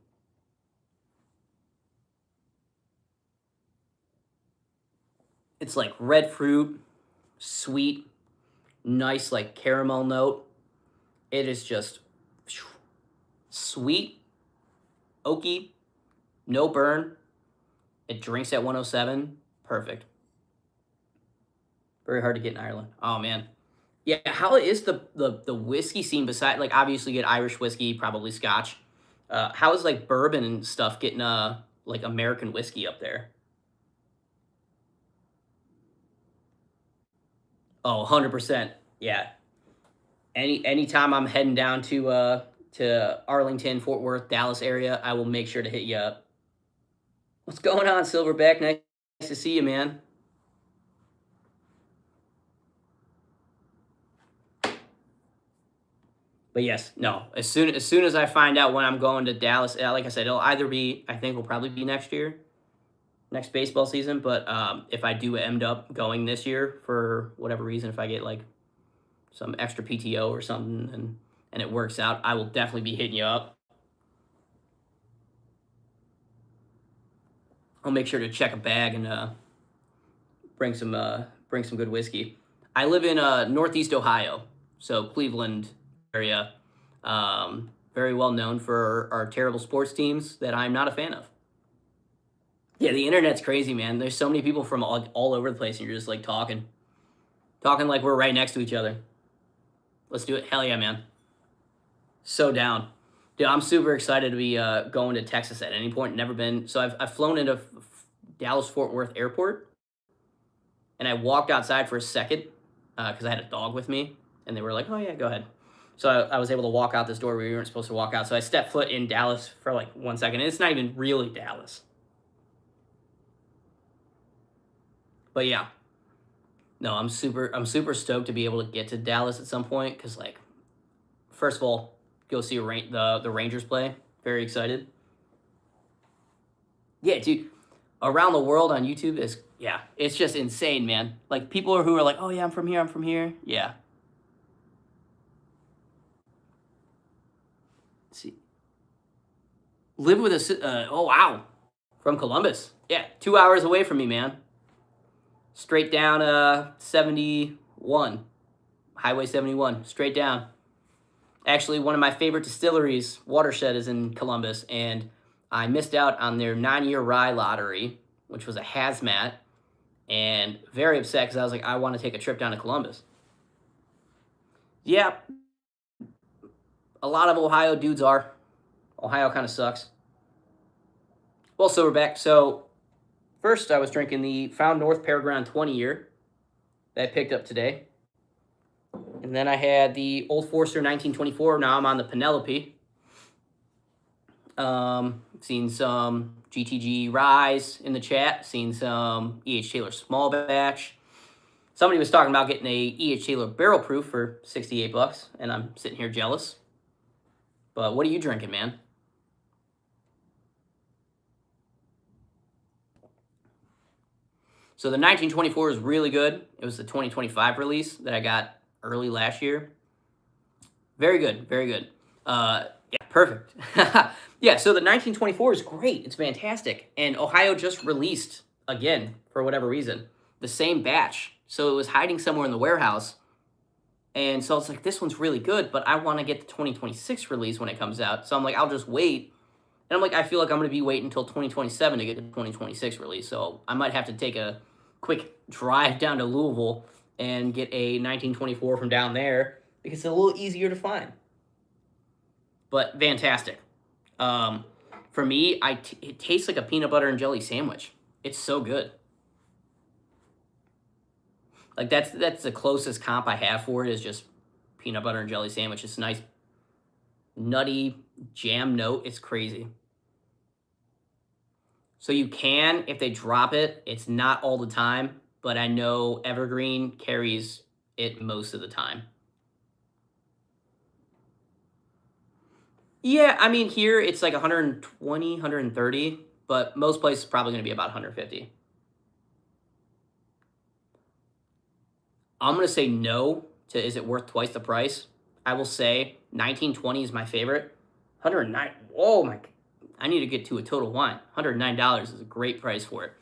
It's like red fruit, sweet, nice like caramel note. It is just sweet, oaky, no burn. It drinks at 107. Perfect. Very hard to get in Ireland. Oh man. Yeah, how is the whiskey scene beside like obviously you get Irish whiskey, probably Scotch. How is like bourbon and stuff getting like American whiskey up there? Oh, 100%. Yeah. Anytime I'm heading down to Arlington, Fort Worth, Dallas area, I will make sure to hit you up. What's going on, Silverback? Nice to see you, man. But yes, no. As soon as I find out when I'm going to Dallas, like I said, it'll either be I think will probably be next year, next baseball season. But if I do end up going this year for whatever reason, if I get like some extra PTO or something, and it works out, I will definitely be hitting you up. I'll make sure to check a bag and bring some good whiskey. I live in Northeast Ohio, so Cleveland area. Very well known for our terrible sports teams that I'm not a fan of. Yeah, the internet's crazy, man. There's so many people from all over the place, and you're just like talking like we're right next to each other. Let's do it. Hell yeah, man. So down. Dude, I'm super excited to be going to Texas at any point. Never been. So I've flown into Dallas-Fort Worth Airport, and I walked outside for a second because I had a dog with me, and they were like, oh, yeah, go ahead. So I was able to walk out this door where we weren't supposed to walk out. So I stepped foot in Dallas for like 1 second, and it's not even really Dallas. But yeah. No, I'm super stoked to be able to get to Dallas at some point because, like, first of all, go see the Rangers play. Very excited. Yeah, dude. Around the world on YouTube it's just insane, man. Like, people who are like, oh yeah, I'm from here. Yeah. Let's see. Live with a oh wow, from Columbus. Yeah, 2 hours away from me, man. Straight down 71, Highway 71, straight down. Actually, one of my favorite distilleries, Watershed, is in Columbus, and I missed out on their 9-year rye lottery, which was a hazmat, and very upset because I was like, I want to take a trip down to Columbus. Yeah, a lot of Ohio dudes are. Ohio kind of sucks. Well, Silverback, so first I was drinking the Found North Paragon 20 year that I picked up today. And then I had the Old Forester 1924. Now I'm on the Penelope. Seen some GTG Rise in the chat. Seen some E.H. Taylor Small Batch. Somebody was talking about getting a E.H. Taylor Barrel Proof for $68, and I'm sitting here jealous. But what are you drinking, man? So the 1924 is really good. It was the 2025 release that I got early last year. Very good, very good. Yeah, perfect. Yeah, so the 1924 is great. It's fantastic. And Ohio just released, again, for whatever reason, the same batch. So it was hiding somewhere in the warehouse. And so it's like, this one's really good, but I want to get the 2026 release when it comes out. So I'm like, I'll just wait. And I'm like, I feel like I'm going to be waiting until 2027 to get the 2026 release. So I might have to take a quick drive down to Louisville and get a 1924 from down there because it's a little easier to find. But fantastic. For me, it tastes like a peanut butter and jelly sandwich. It's so good. Like, that's the closest comp I have for it is just peanut butter and jelly sandwich. It's a nice, nutty jam note. It's crazy. So you can, if they drop it, it's not all the time, but I know Evergreen carries it most of the time. Yeah, I mean, here it's like 120, 130, but most places probably going to be about 150. I'm going to say no to is it worth twice the price. I will say 1920 is my favorite. 109, oh my, I need to get to a Total Wine. $109 is a great price for it.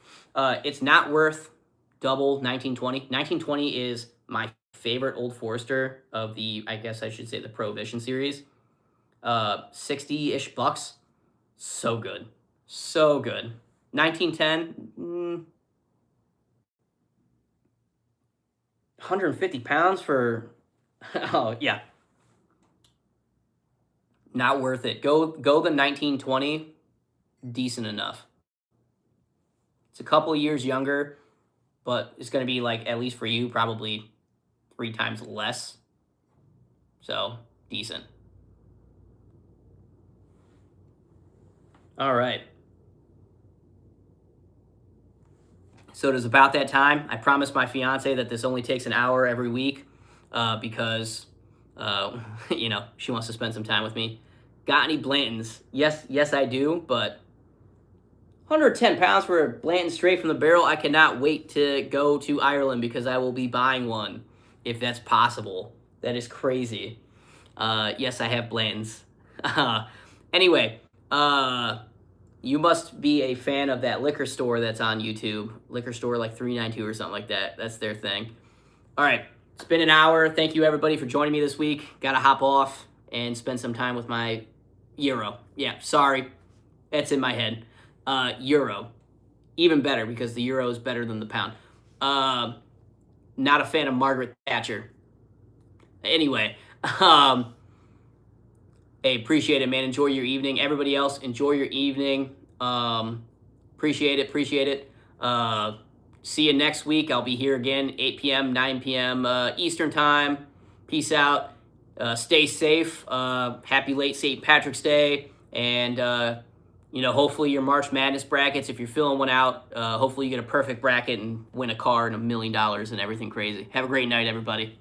It's not worth double 1920. 1920 is my favorite Old Forester of the, I guess I should say, the Prohibition series. 60-ish bucks. So good. So good. 1910, 150 pounds for, oh, yeah. Not worth it. Go the 1920, decent enough. It's a couple of years younger, but it's going to be like, at least for you, probably 3 times less. So, decent. All right. So it is about that time. I promised my fiance that this only takes an hour every week because, you know, she wants to spend some time with me. Got any Blantons? Yes, I do, but 110 pounds for a Blanton straight from the barrel. I cannot wait to go to Ireland because I will be buying one if that's possible. That is crazy. Yes, I have Blanton's. Anyway, you must be a fan of that liquor store that's on YouTube. Liquor store like 392 or something like that. That's their thing. All right, it's been an hour. Thank you everybody for joining me this week. Got to hop off and spend some time with my euro. Yeah, sorry, that's in my head. Euro, even better because the euro is better than the pound. Not a fan of Margaret Thatcher. Anyway, hey, appreciate it, man. Enjoy your evening. Everybody else, enjoy your evening. Appreciate it. Appreciate it. See you next week. I'll be here again, 8 p.m., 9 p.m. Eastern time. Peace out. Stay safe. Happy late St. Patrick's Day. And, hopefully your March Madness brackets, if you're filling one out, hopefully you get a perfect bracket and win a car and $1 million and everything crazy. Have a great night, everybody.